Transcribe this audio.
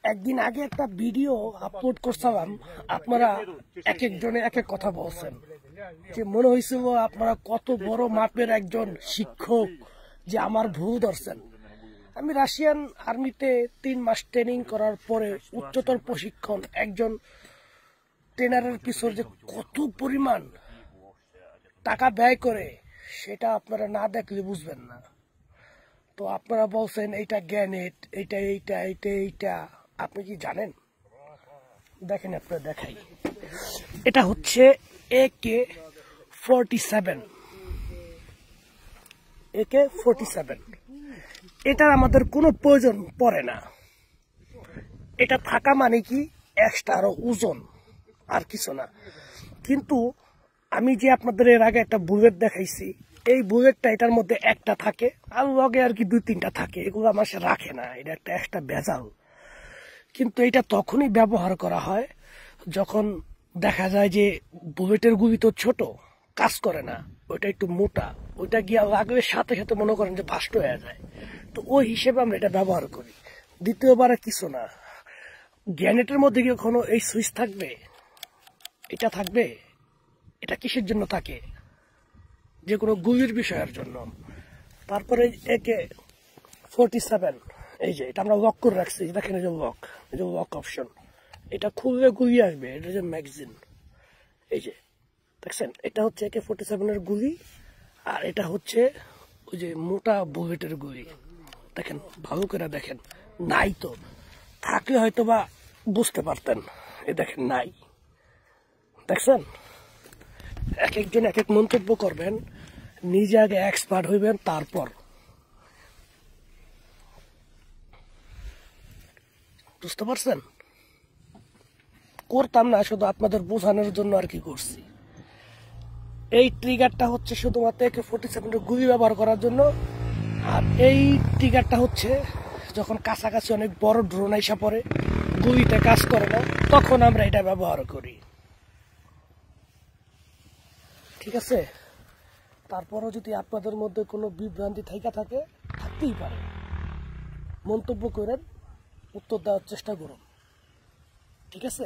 একদিন আগে একটা ভিডিও আপলোড করছিলাম, আপনারা এক একজনে এক এক কথা বলছেন, যে মনে হয়েছিল আপনারা কত বড় মাপের একজন শিক্ষক, যে আমার ভুল ধরছেন। আমি রাশিয়ান আর্মিতে 3 মাস ট্রেনিং করার পরে উচ্চতর প্রশিক্ষণ, একজন ট্রেনারের পিছনে যে কত পরিমাণ টাকা ব্যয় করে সেটা আপনারা না দেখলে বুঝবেন না। তো আপনারা বলছেন এইটা গ্যানেট, এইটা এইটা এইটা এইটা, আপনি কি জানেন? দেখেন, আপনারা দেখাই। এটা হচ্ছে AK-47। AK-47 এটার আমাদের কোনো প্রয়োজন পড়ে না। এটা থাকা মানে কি এক্সট্রা আরো ওজন, আর কিছু না। কিন্তু আমি যে আপনাদের এর আগে একটা বুলেট দেখাইছি, এই বুলেটটা এটার মধ্যে একটা থাকে, আর লগে আর কি 2-3টা থাকে, এগুলো আমার সে রাখে না, এটা একটা এক্সট্রা ভেজাল। কিন্তু এটা তখনই ব্যবহার করা হয় যখন দেখা যায় যে বুলেটের গুলি তো ছোট, কাজ করে না, ওইটা একটু মোটা, ওইটা গিয়া লাগলে সাথে সাথে মনে করেন যে বাস্ট হয়ে যায়। তো ওই হিসেবে আমরা এটা ব্যবহার করি। দ্বিতীয়বারে কিছু না। গ্যানেটের মধ্যে কি কখনো এই সুইচ থাকবে? এটা থাকবে? এটা কিসের জন্য থাকে? যে কোনো গুলির বিষয়ের জন্য। তারপরে AK-47, এই যে এটা আমরা লক করে রাখছি, দেখেন এই যে লক, এই যে লক অপশন, এটা খুললে গুলি আসবে, এটা যে ম্যাগাজিন, এই যে দেখছেন, এটা হচ্ছে AK-47 এর গুলি, আর এটা হচ্ছে ওই যে মোটা বুলেটের গুলি। দেখেন, ভালো করে দেখেন, নাই তো, থাকলে হয়তো বা বুঝতে পারতেন। এই দেখেন, নাই। দেখছেন, এক একজন এক এক মন্তব্য করবেন, নিজে আগে এক্সপার্ট হইবেন, তারপর। বুঝতে পারছেন? করতাম না, শুধু আপনাদের বোঝানোর জন্য আর কি করছি। এই ট্রিগারটা হচ্ছে শুধুমাত্র AK-47 গুলি ব্যবহার করার জন্য, আর এই ট্রিগারটা হচ্ছে যখন কাছাকাছি অনেক বড় ড্রোন আইসা পড়ে, গুলিতে কাজ করে না, তখন আমরা এটা ব্যবহার করি। ঠিক আছে? তারপরও যদি আপনাদের মধ্যে কোনো বিভ্রান্তি থাকতেই পারে, মন্তব্য করেন, উত্তর দেওয়ার চেষ্টা করুন। ঠিক আছে?